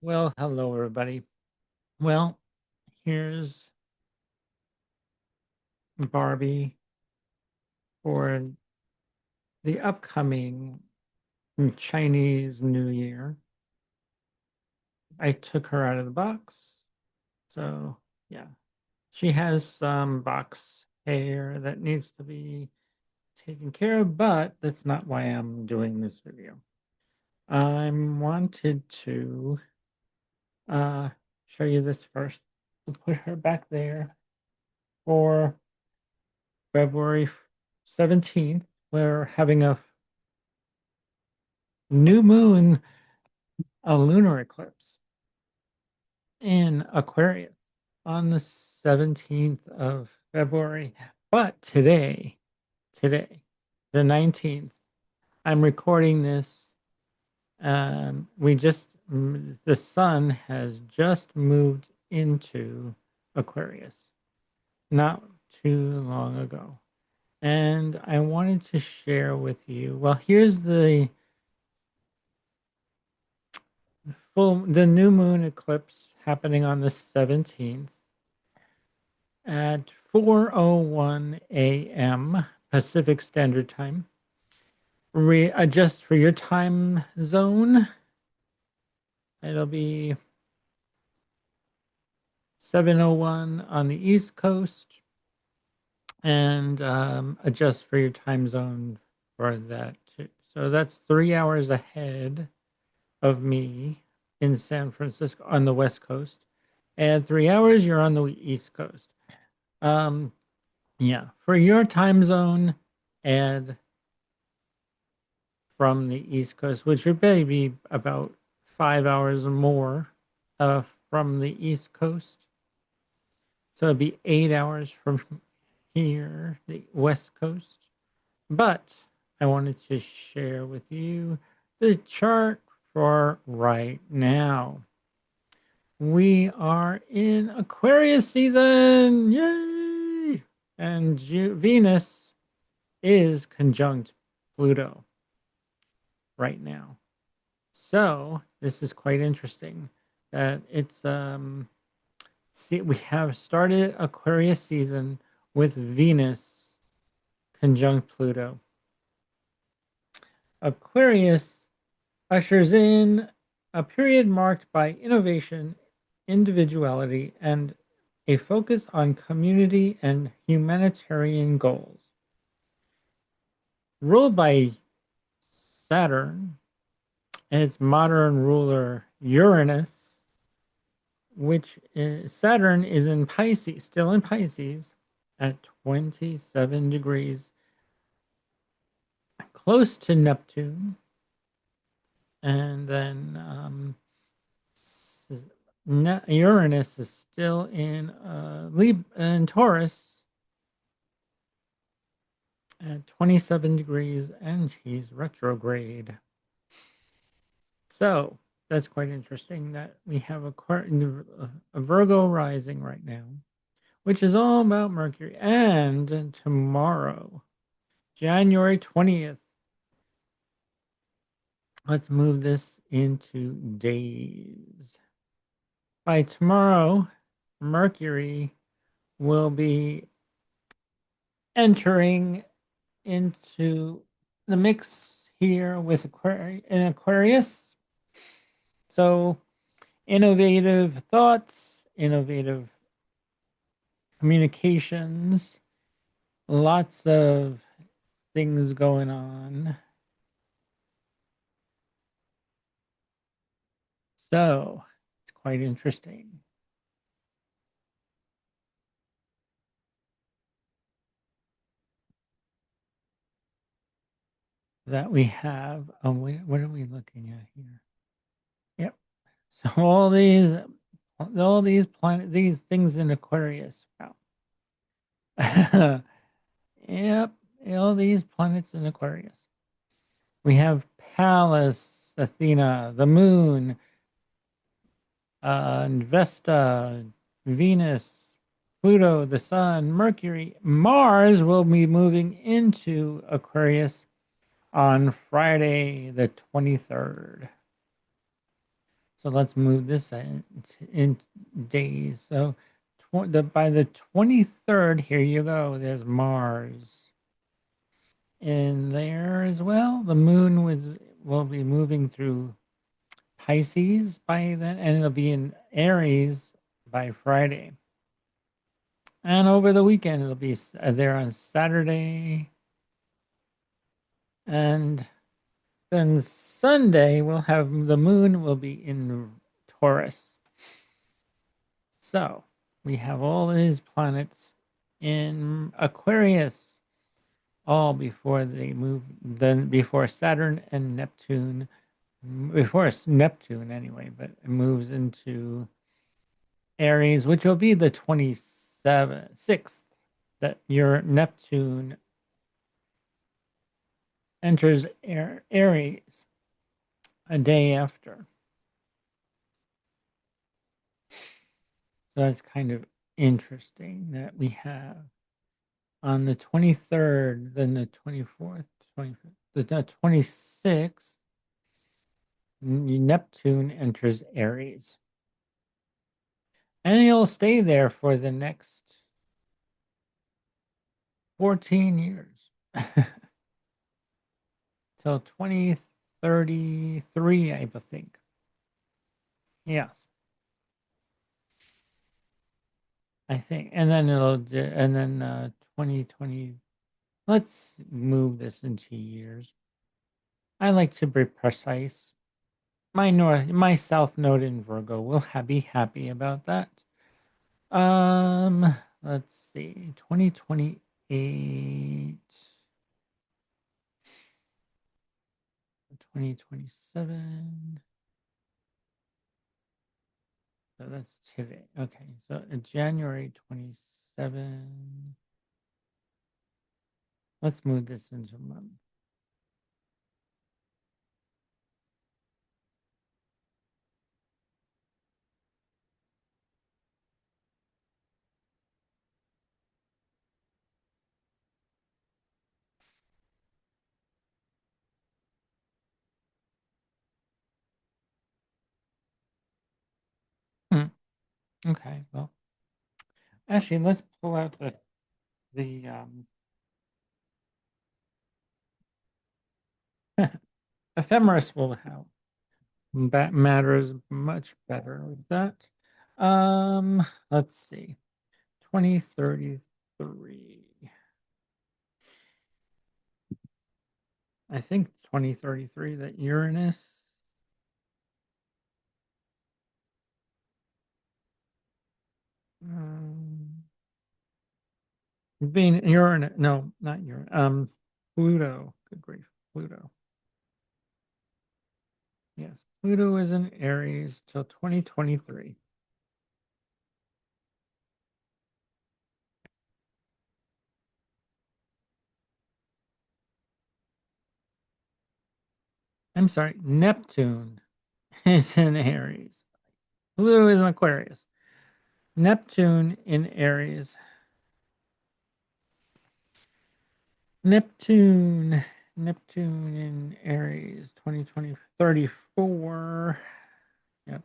Well, hello everybody. Well, here's Barbie for the upcoming Chinese New Year. I took her out of the box. So, yeah, she has some box hair that needs to be taken care of, but that's not why I'm doing this video. I wanted to uh, show you this first. We'll put her back there for February 17th. We're having a new moon, a lunar eclipse in Aquarius on the 17th of February. But today, the 19th, I'm recording this. The sun has just moved into Aquarius not too long ago. And I wanted to share with you. Well, here's the new moon eclipse happening on the 17th at 4:01 a.m. Pacific Standard Time. Readjust for your time zone. It'll be 7:01 on the East Coast, and adjust for your time zone for that too. So that's 3 hours ahead of me in San Francisco on the West Coast, and 3 hours you're on the East Coast. Um, yeah, for your time zone, and from the East Coast, which would maybe about 5 hours or more from the East Coast. So it'd be 8 hours from here, the West Coast. But I wanted to share with you the chart for right now. We are in Aquarius season. Yay! And Venus is conjunct Pluto right now. So this is quite interesting that it's see, we have started Aquarius season with Venus conjunct Pluto. Aquarius ushers in a period marked by innovation, individuality, and a focus on community and humanitarian goals. Ruled by Saturn and its modern ruler Uranus, which is, Saturn is in Pisces, still in Pisces, at 27 degrees, close to Neptune. And then Uranus is still in Taurus at 27 degrees, and he's retrograde. So that's quite interesting that we have a Virgo rising right now, which is all about Mercury. And tomorrow, January 20th, let's move this into days. By tomorrow, Mercury will be entering into the mix here with Aquarius. So, innovative thoughts, innovative communications, lots of things going on. So, it's quite interesting that we have. Oh, what are we looking at here? Yep. So all these things in Aquarius. Wow. Yep. All these planets in Aquarius. We have Pallas, Athena, the Moon, Vesta, Venus, Pluto, the Sun, Mercury, Mars will be moving into Aquarius on Friday, the 23rd. So let's move this in days. So by the 23rd, here you go. There's Mars in there as well. The moon will be moving through Pisces by then, and it'll be in Aries by Friday. And over the weekend, it'll be there on Saturday. And then Sunday, we'll have the moon will be in Taurus. So we have all these planets in Aquarius, all before they move, then before Saturn and Neptune, before Neptune anyway, but it moves into Aries, which will be the 27th, 6th, that your Neptune enters Aries a day after. So that's kind of interesting that we have on the 23rd, then the 24th, 25th, the 26th, Neptune enters Aries. And he'll stay there for the next 14 years till 2033, I think. Yes, I think. And then and then 2020. Let's move this into years. I like to be precise. My south node in Virgo will be happy about that. Let's see, 2028, 2027. So that's today. Okay, so January 27. Let's move this into month. Hmm. Okay, well, actually, let's pull out the ephemeris will help. That matters much better with that. Let's see. 2033. I think 2033 that Uranus. Um, Uranus. No, not Uranus. Pluto. Good grief. Pluto. Yes. Pluto is in Aries till 2023. I'm sorry. Neptune is in Aries. Pluto is in Aquarius. Neptune in Aries. Neptune in Aries 2020 34. Yep.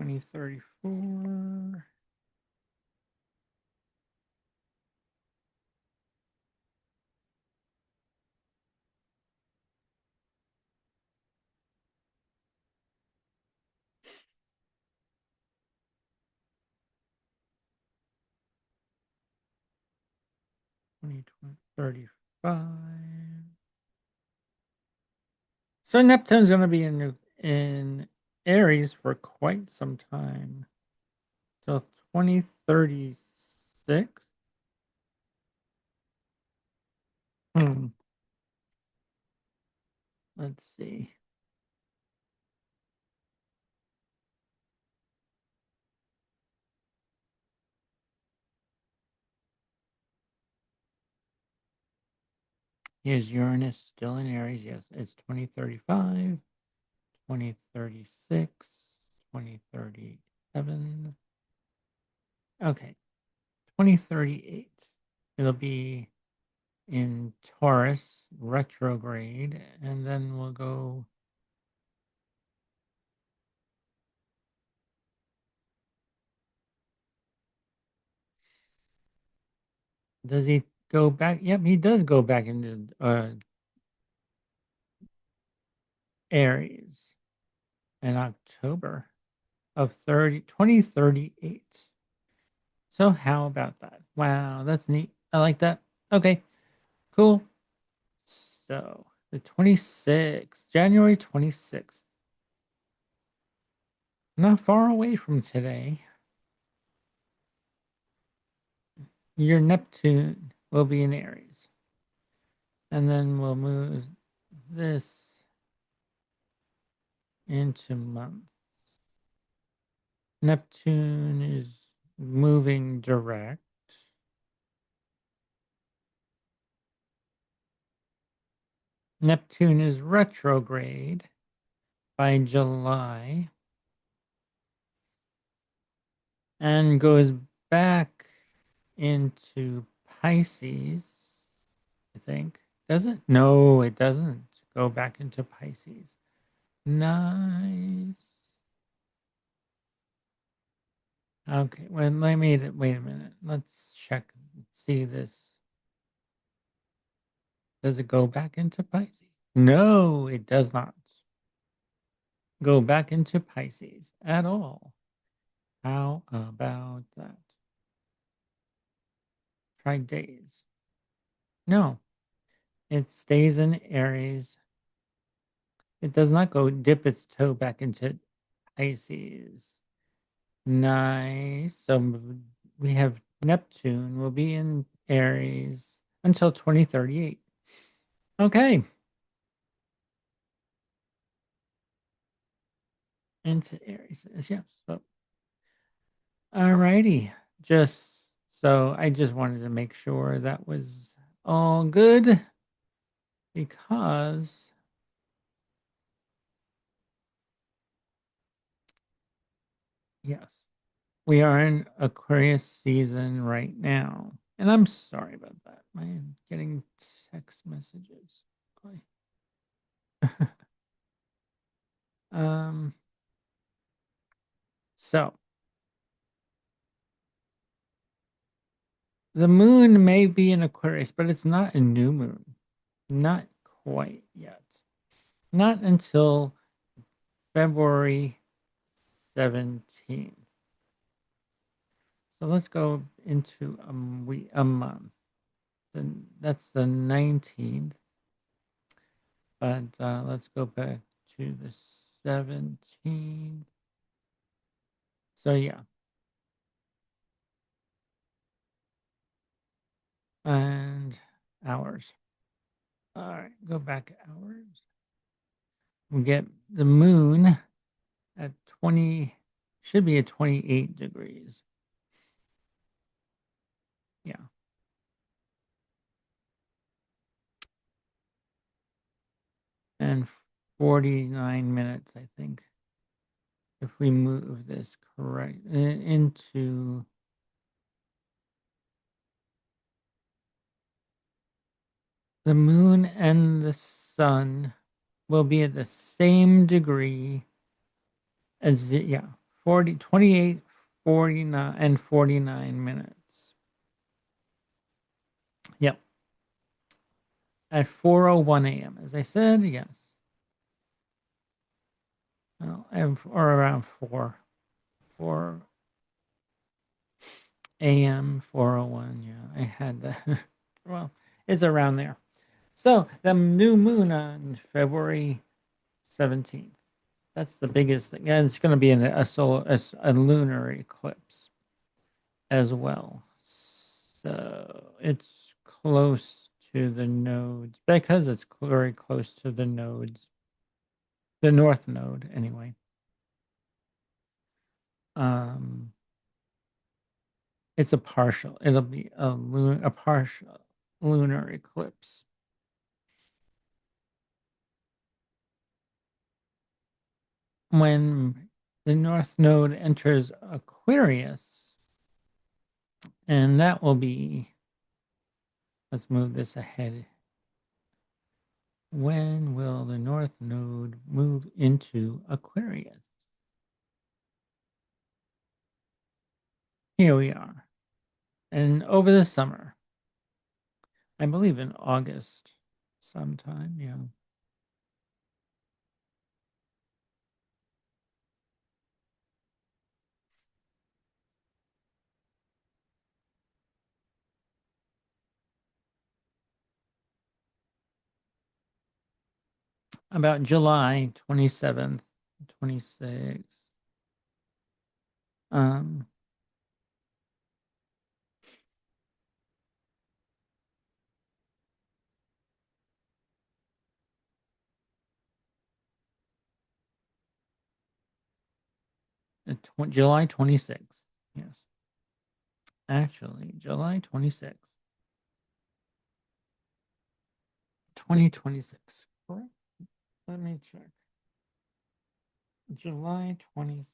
2034. Twenty 35. So Neptune's going to be in Aries for quite some time. Till 2036. Hmm. Let's see. Is Uranus still in Aries? Yes, it's 2035, 2036, 2037. Okay, 2038. It'll be in Taurus retrograde, and then we'll go Does he go back? Yep, he does go back into Aries in October of 2038. So how about that? Wow, that's neat. I like that. Okay, cool. So the 26th, January 26th, not far away from today, your Neptune will be in Aries. And then we'll move this into month. Neptune is moving direct. Neptune is retrograde by July and goes back into Pisces, I think. Does it? No, it doesn't go back into Pisces. Nice. Okay, well, wait a minute. Let's check, see this. Does it go back into Pisces? No, it does not go back into Pisces at all. How about that? Try days. No, it stays in Aries. It does not go dip its toe back into Pisces. Nice. So we have Neptune will be in Aries until 2038. Okay. Into Aries. Yes. So, all righty. Just so I just wanted to make sure that was all good because yes, we are in Aquarius season right now. And I'm sorry about that. I'm getting text messages. um, so the moon may be in Aquarius, but it's not a new moon. Not quite yet. Not until February 17th. So let's go into a month. Then that's the 19th. But let's go back to the 17th. So yeah. And hours. All right, go back hours. We get the moon at 20, should be at 28 degrees. Yeah. And 49 minutes, I think, if we move this correct into the moon and the sun will be at the same degree as yeah, 40, 28, 49, and 49 minutes. Yep. At 4:01 a.m. As I said, yes. Well, or around 4 a.m. 4:01. Yeah, I had that. Well, it's around there. So the new moon on February 17th. That's the biggest thing. And it's going to be a lunar eclipse as well. So it's close to the nodes because it's very close to the nodes, the north node anyway. Um, it's a partial. It'll be a partial lunar eclipse. When the north node enters Aquarius, and that will be, let's move this ahead. When will the north node move into Aquarius? Here we are. And over the summer. I believe in August sometime. Yeah. About July 27th, 26th. Um, July 26th. Yes. Actually, July 26th, 2026. Correct? Let me check. July 26th.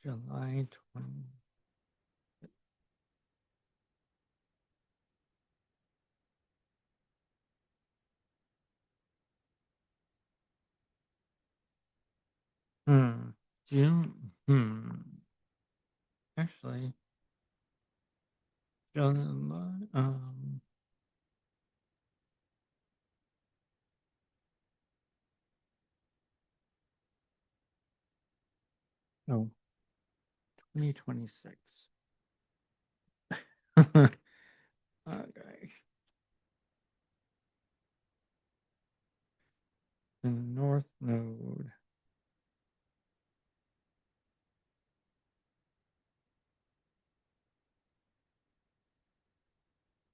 July 20. Hmm. June. Actually, July. No, 2026. Okay. The North Node.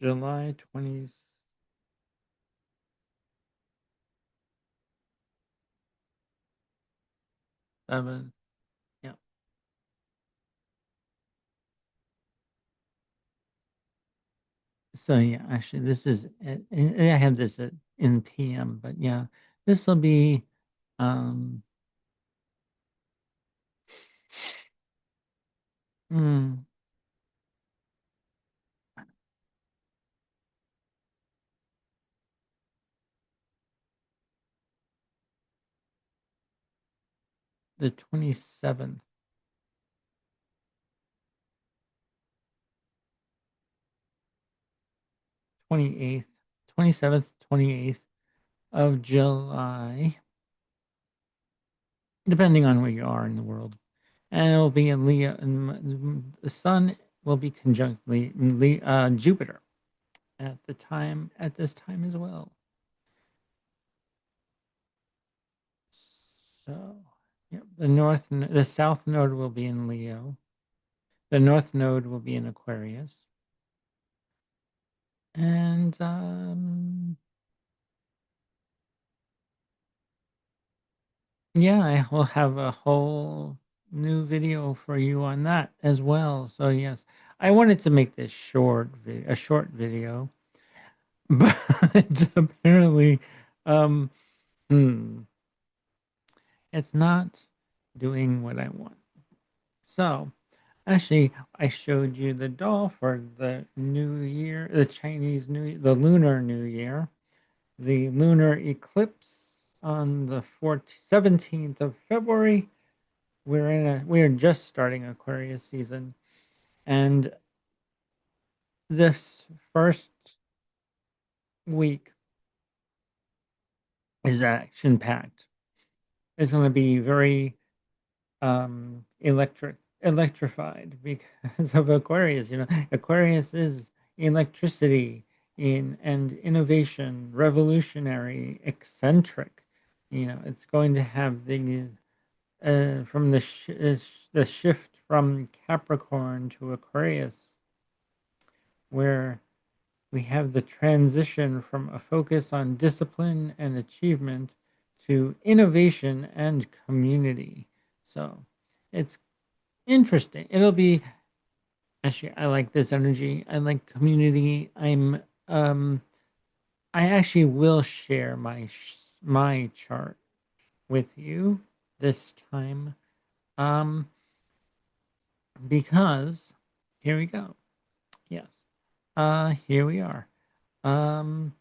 July 27th. Yeah. So yeah, actually, this is I have this in PM, but yeah, this will be um mm, the 27th, 28th, 27th, 28th of July, depending on where you are in the world, and it will be in Leo, and the Sun will be conjunctly Jupiter at this time as well. So, yeah, the South Node will be in Leo. The North Node will be in Aquarius, and yeah, I will have a whole new video for you on that as well. So yes, I wanted to make this a short video, but apparently, um, hmm, it's not doing what I want. So actually, I showed you the doll for the New Year, the Lunar New Year, the lunar eclipse on the 17th of February. We're just starting Aquarius season, and this first week is action packed. It's going to be very electrified because of Aquarius. Aquarius is electricity and innovation, revolutionary, eccentric. It's going to have from the shift from Capricorn to Aquarius, where we have the transition from a focus on discipline and achievement to innovation and community. So it's interesting. It'll be actually, I like this energy. I like community. Um I actually will share my chart with you this time. Um because here we go. Yes. Here we are. Um,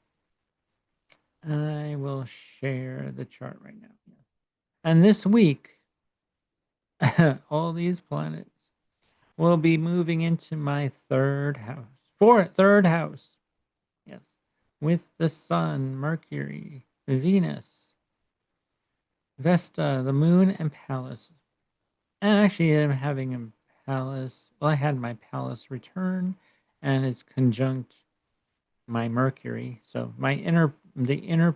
I will share the chart right now. Yes. And this week, all these planets will be moving into my third house. Third house. Yes. With the Sun, Mercury, Venus, Vesta, the Moon, and Pallas. And actually, I'm having a Pallas. Well, I had my Pallas return, and it's conjunct my Mercury. So the inner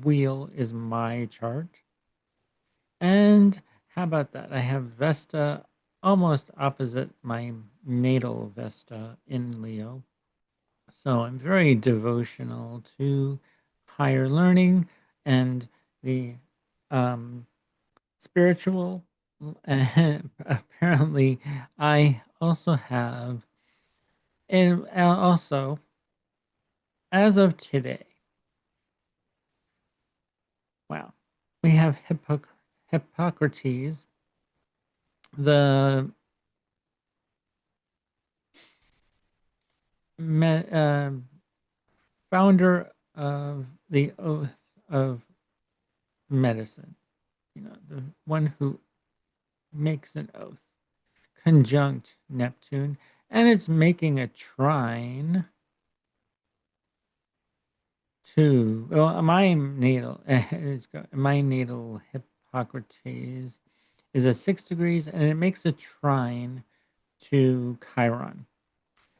wheel is my chart. And how about that? I have Vesta almost opposite my natal Vesta in Leo. So I'm very devotional to higher learning and the um, spiritual. And apparently, I also have, and also, as of today, wow, we have Hippocrates, the me, founder of the oath of medicine, the one who makes an oath, conjunct Neptune, and it's making a trine to my natal Hippocrates is at 6 degrees, and it makes a trine to Chiron.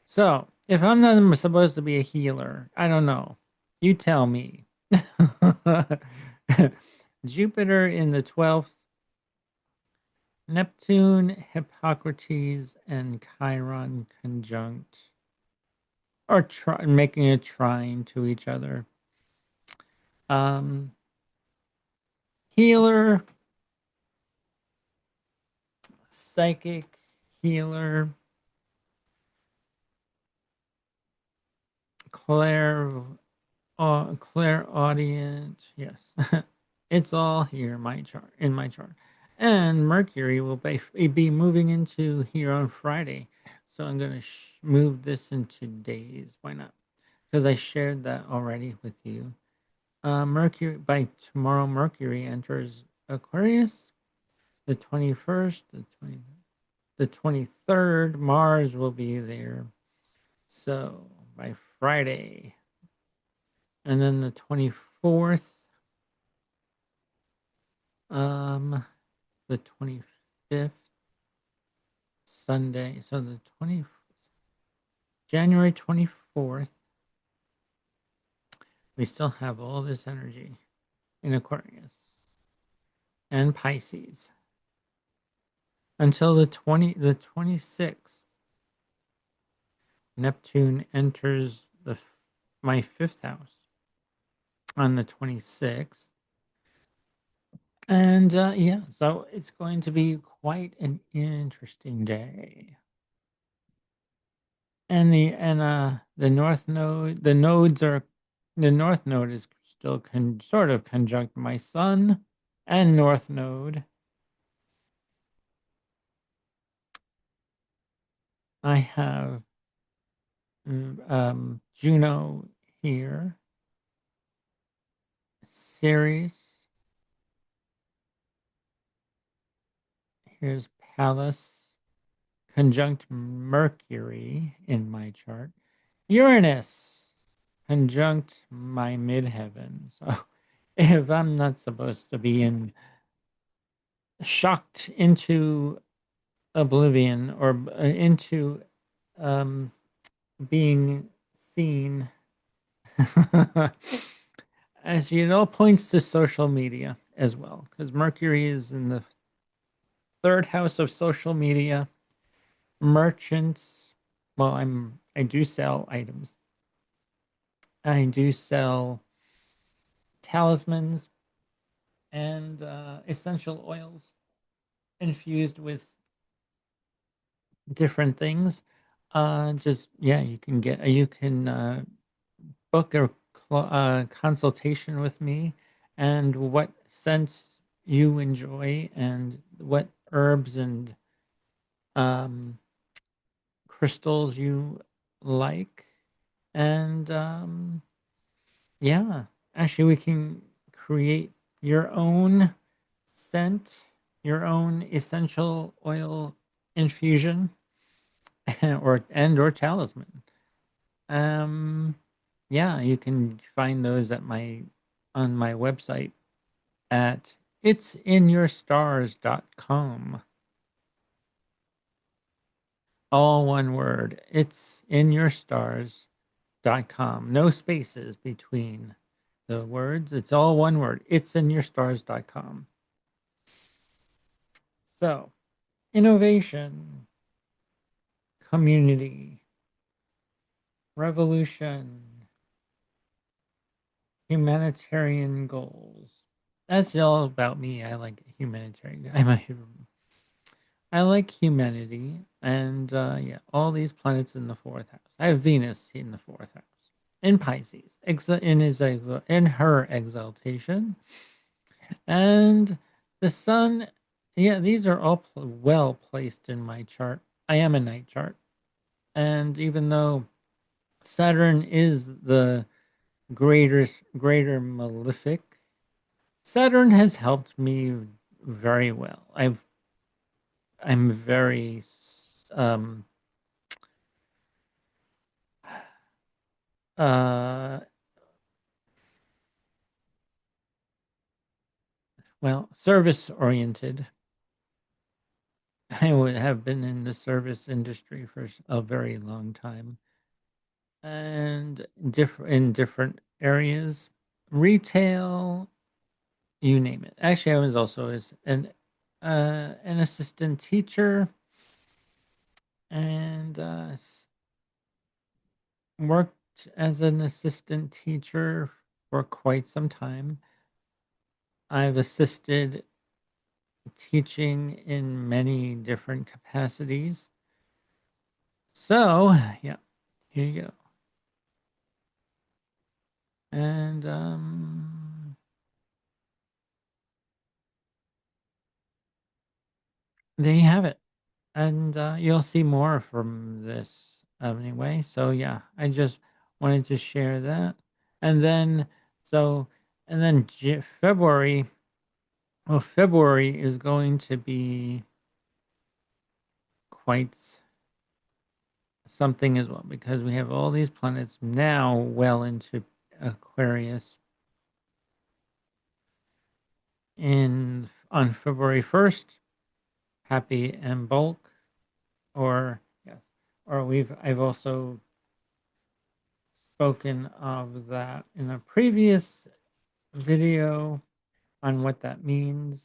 So if I'm not supposed to be a healer, I don't know. You tell me. Jupiter in the 12th, Neptune, Hippocrates, and Chiron conjunct, or making a trine to each other. Um, healer, psychic, healer, clair, clairaudient. Yes, it's all here in my chart. And Mercury will be moving into here on Friday, so I'm gonna move this into days. Why not? Because I shared that already with you. Mercury by tomorrow. Mercury enters Aquarius. The 21st, the 23rd. Mars will be there. So by Friday, and then the 24th, the 25th, Sunday. So the 20 January 24th, we still have all this energy in Aquarius and Pisces until the 26th. Neptune enters my fifth house on the 26th. And yeah, so it's going to be quite an interesting day. And the north node is still sort of conjunct my sun and north node. I have Juno here, Ceres. Here's Pallas conjunct Mercury in my chart. Uranus conjunct my midheaven. So if I'm not supposed to be shocked into oblivion or into being seen, as it all points to social media as well, because Mercury is in the third house of social media. Merchants, well, I do sell items. I do sell talismans and essential oils infused with different things. Just yeah, you can book a consultation with me, and what scents you enjoy, and what herbs and crystals you like. And yeah, actually, we can create your own scent, your own essential oil infusion, or talisman. Um, yeah, you can find those at my on my website at itsinyourstars.com. All one word. Itsinyourstars.com. No spaces between the words. It's all one word. Itsinyourstars.com. So, innovation, community, revolution, humanitarian goals. That's all about me. I like humanitarian. I like humanity, and yeah, all these planets in the fourth house. I have Venus in the fourth house, in Pisces, in her exaltation, and the Sun. Yeah, these are all well placed in my chart. I am a night chart, and even though Saturn is the greater malefic, Saturn has helped me very well. I'm very um uh well, service oriented. I would have been in the service industry for a very long time, and different areas, retail, you name it. Actually, I was also as an assistant teacher, and worked as an assistant teacher for quite some time. I've assisted teaching in many different capacities. So, yeah, here you go. And there you have it. And you'll see more from this anyway. So, yeah, I just wanted to share that. And then, so, and then February, well, February is going to be quite something as well because we have all these planets now well into Aquarius in on February 1st. Happy and bulk, or yes, or I've also spoken of that in a previous video on what that means,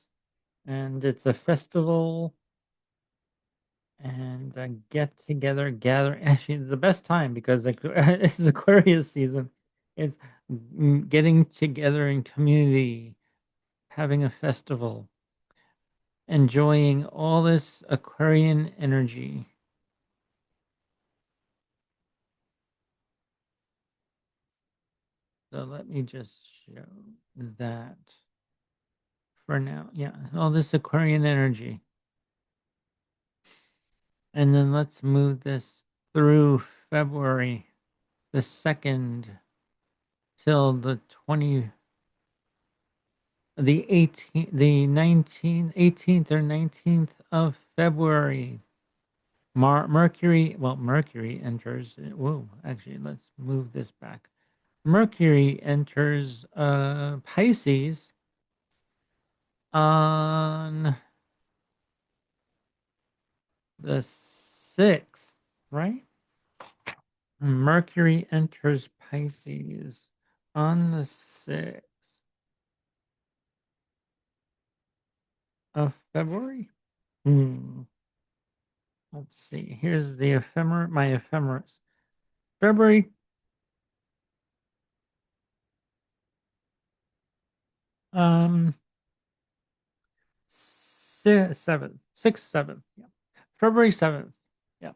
and it's a festival and a get together gather. Actually, it's the best time because it's Aquarius season. It's getting together in community, having a festival, enjoying all this Aquarian energy. So let me just show that for now. Yeah, all this Aquarian energy. And then let's move this through February the 2nd till the 20, the 18th, the 19th, 18th or 19th of February. Mercury enters. Whoa, actually, let's move this back. Mercury enters Pisces on the 6th, right? Mercury enters Pisces on the 6th of February. Hmm. Let's see. Here's the my ephemeris. February. Um, 7th, 6th, 7th. Yeah. February 7th. Yeah.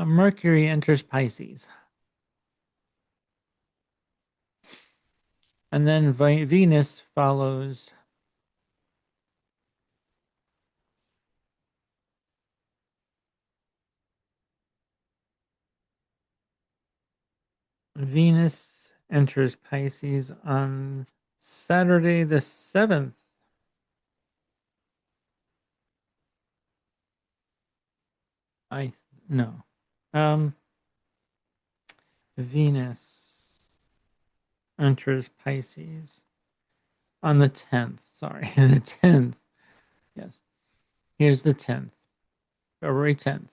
Mercury enters Pisces. And then Venus follows. Venus enters Pisces on Saturday the 7th. I no. Um Venus enters Pisces on the 10th. Sorry, the 10th. Yes. Here's the 10th. February 10th.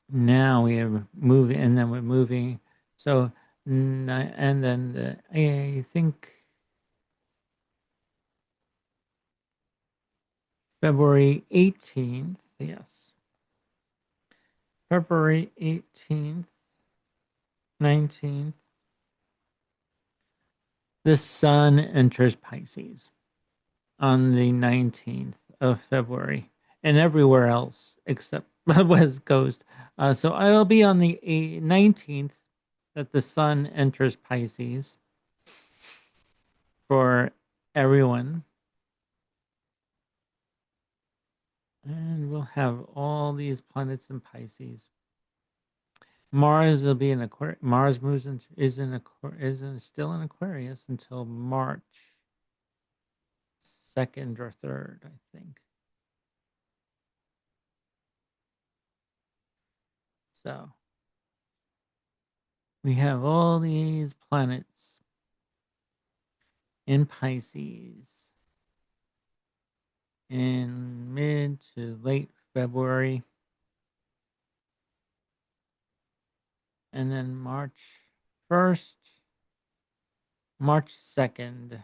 Now we have moving, and then we're moving. So, and then I think February 18th. Yes. February 18th, 19th. The sun enters Pisces on the 19th of February and everywhere else except West Coast. So I'll be on the 19th that the sun enters Pisces for everyone. And we'll have all these planets in Pisces. Mars will be in Aquarius. Mars moves in, still in Aquarius until March 2nd or 3rd, I think. So we have all these planets in Pisces in mid to late February. And then March 1st, March 2nd.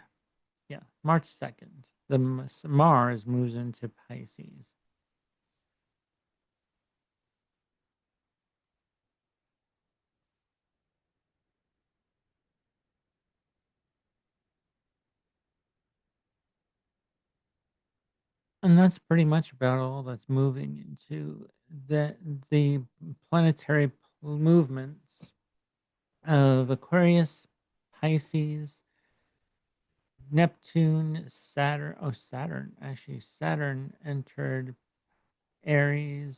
Yeah, March 2nd. The Mars moves into Pisces. And that's pretty much about all that's moving into the planetary movements of Aquarius, Pisces, Neptune, Saturn. Oh, Saturn. Actually, Saturn entered Aries.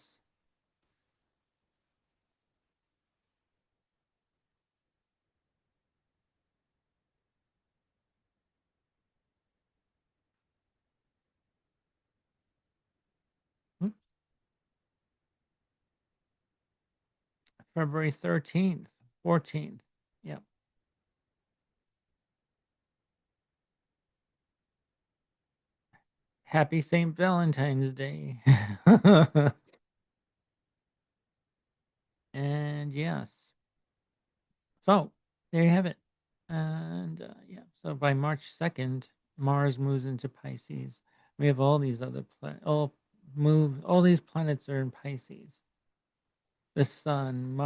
February 13th, 14th. Yep. Happy St. Valentine's Day. And yes. So there you have it. And yeah, so by March 2nd, Mars moves into Pisces. We have all these other all these planets are in Pisces. The Sun,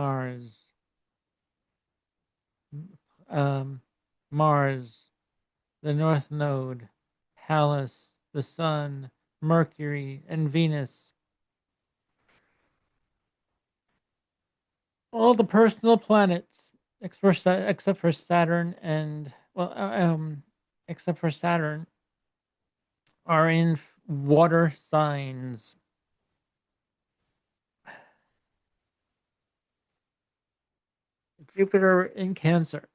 um, Mars, the North Node, Pallas, the Sun, Mercury, and Venus. All the personal planets, except for Saturn and except for Saturn, are in water signs. Jupiter in Cancer,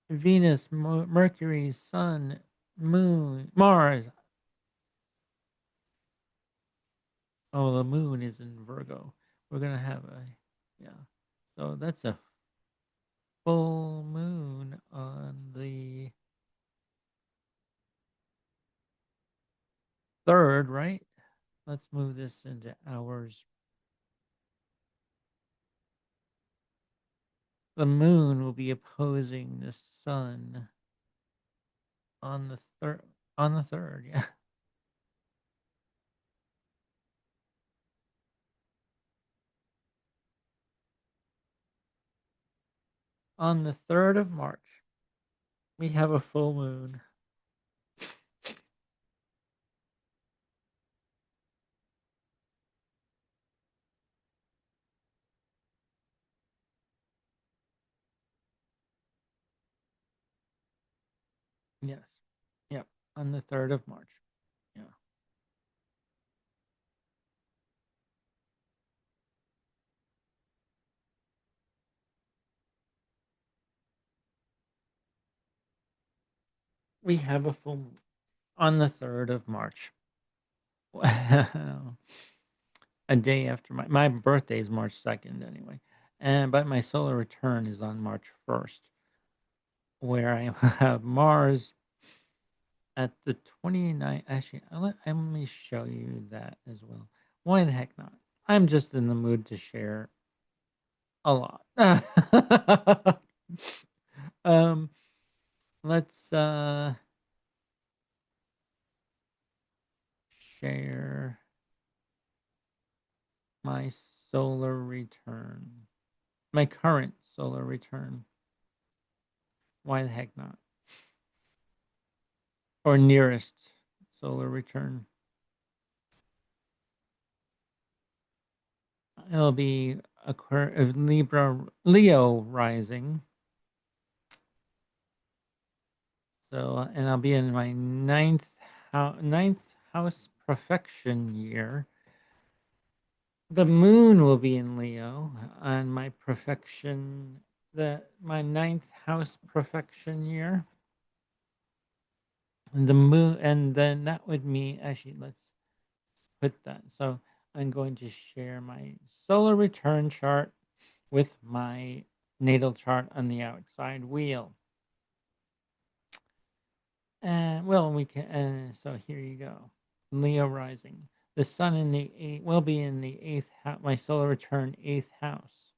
Venus, Mercury, Sun, Moon, Mars. Oh, the Moon is in Virgo. We're gonna have yeah. So that's a full moon on the 3rd, right? Let's move this into hours. The moon will be opposing the sun on the 3rd. On the 3rd, yeah. On the 3rd of March, we have a full moon. Yes. Yep. On the 3rd of March. Yeah. We have a full moon on the 3rd of March. A day after my birthday is March 2nd anyway. But my solar return is on March 1st, where I have Mars at the 29th. Actually, let me show you that as well. Why the heck not? I'm just in the mood to share a lot. um, let's share my solar return, my current solar return. Why the heck not? Or nearest solar return. It'll be Leo rising. So, and I'll be in my ninth house perfection year. The moon will be in Leo on my perfection, my ninth house perfection year. And the moon, and then that would mean, actually, let's put that. So I'm going to share my solar return chart with my natal chart on the outside wheel. And well, we can. So here you go. Leo rising. The sun in the will be in the eighth house. My solar return eighth house,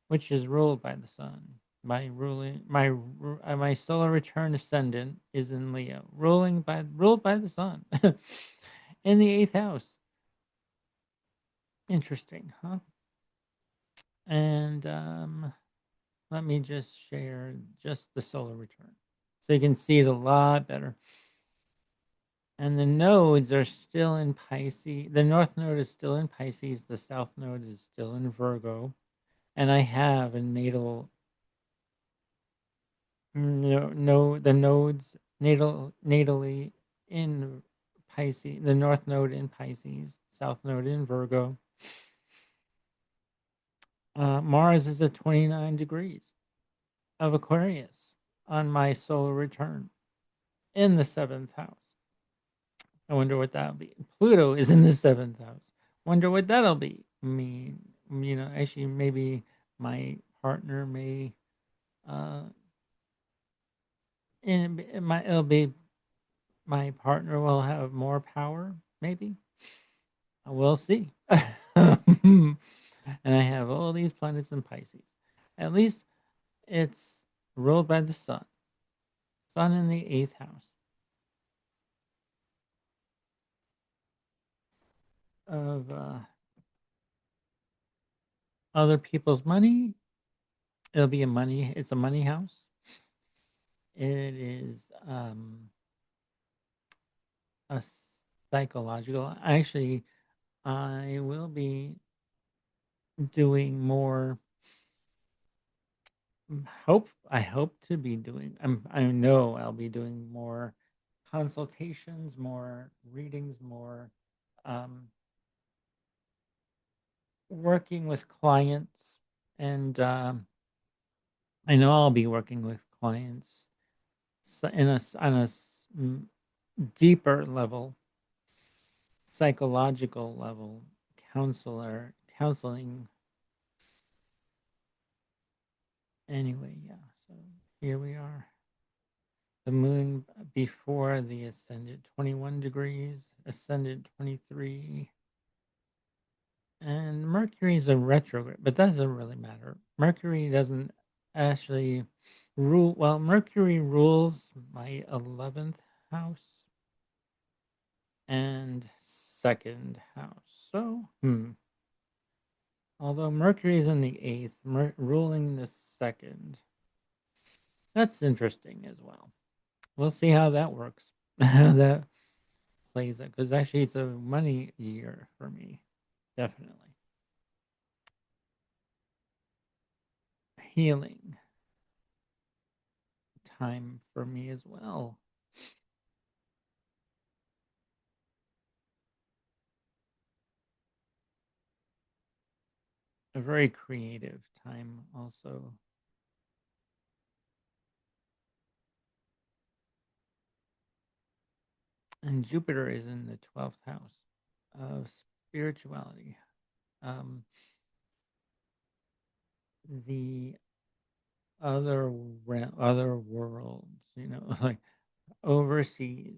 which is ruled by the sun. My solar return ascendant is in Leo, ruled by the sun, in the eighth house. Interesting, huh? And let me just share just the solar return, so you can see it a lot better. And the nodes are still in Pisces. The north node is still in Pisces. The south node is still in Virgo. And I have a natal, no, the nodes natally in Pisces. The north node in Pisces, south node in Virgo. Mars is at 29 degrees of Aquarius on my solar return in the seventh house. I wonder what that'll be. Pluto is in the seventh house. Wonder what that'll be. Actually, maybe my partner may, uh, it'll be my partner will have more power. Maybe we'll see. And I have all these planets in Pisces. At least it's ruled by the sun. Sun in the eighth house of other people's money. It'll be a money. It's a money house. It is a psychological. Actually, I will be doing more. I hope to be doing. I know I'll be doing more consultations, more readings, more um, working with clients, and I know I'll be working with clients on a deeper level, psychological level, counseling. Anyway, yeah. So here we are. The moon before the ascended 21 degrees, ascended 23. And Mercury is a retrograde, but that doesn't really matter. Mercury doesn't actually rule. Well, Mercury rules my 11th house and second house. So, although Mercury is in the eighth, ruling the second, that's interesting as well. We'll see how that works. How that plays out. Because actually, it's a money year for me. Definitely. Healing time for me as well. A very creative time also. And Jupiter is in the 12th house of spirituality. Um, the other worlds, like overseas,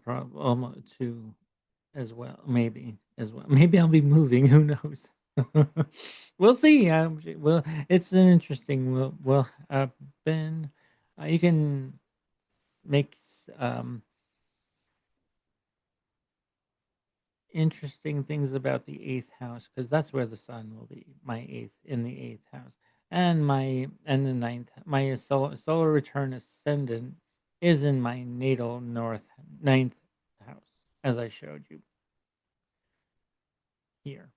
probably almost too as well. Maybe as well. Maybe I'll be moving. Who knows? We'll see. Well, it's an interesting. Ben, you can make interesting things about the eighth house because that's where the sun will be. My eighth in the eighth house, and the ninth. My solar return ascendant is in my natal ninth house, as I showed you here.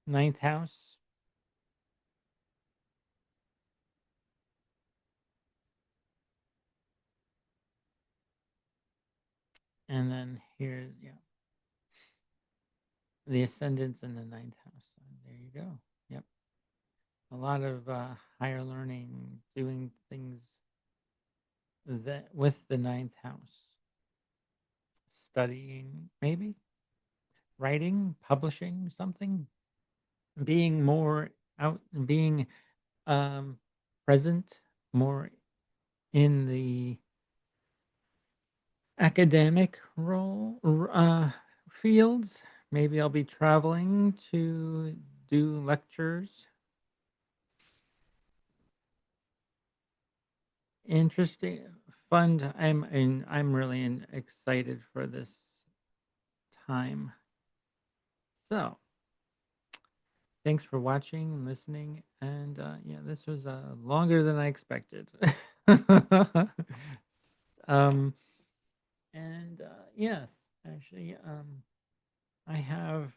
Ninth house, and then here, yeah, the ascendants in the ninth house. So there you go. Yep, a lot of higher learning, doing things that with the ninth house, studying maybe writing, publishing something, being more out, being um, present more in the academic fields. Maybe I'll be traveling to do lectures. Interesting, fun. I'm really excited for this time. So thanks for watching and listening. And yeah, this was longer than I expected. um, and yes, actually, I have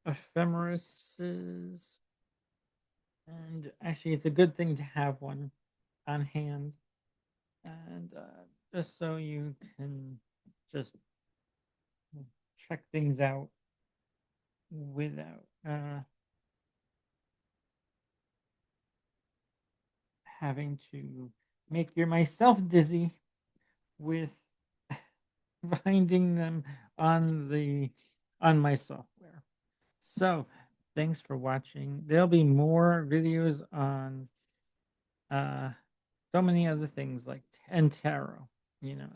ephemeruses, and actually, it's a good thing to have one on hand, and just so you can just check things out without having to make myself dizzy with finding them on my software. So, thanks for watching. There'll be more videos on uh so many other things like and tarot.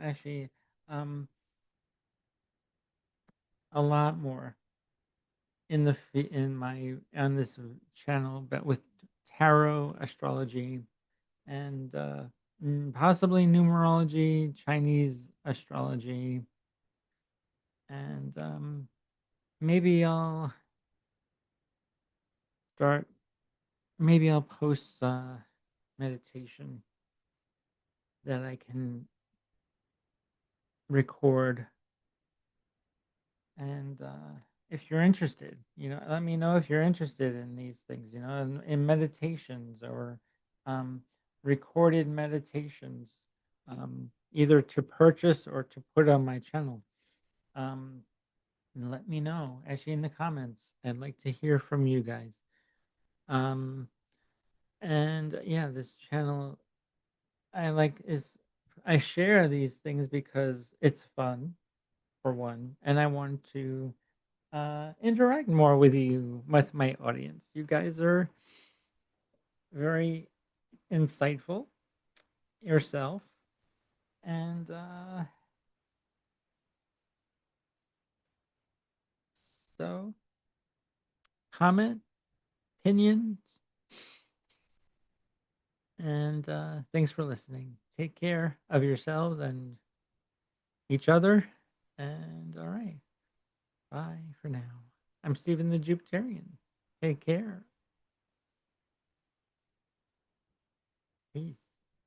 Actually, um, a lot more in my on this channel, but with tarot, astrology, and possibly numerology, Chinese astrology, and maybe I'll start. Maybe I'll post meditation that I can record. And if you're interested, let me know if you're interested in these things, in meditations or um, recorded meditations, either to purchase or to put on my channel. Um, and let me know actually in the comments. I'd like to hear from you guys. Um, and yeah, this channel I like is I share these things because it's fun for one, and I want to interact more with my audience. You guys are very insightful yourself, and so comment, opinions, and thanks for listening. Take care of yourselves and each other, and all right, bye for now. I'm Stephen the Jupiterian. Take care. Peace.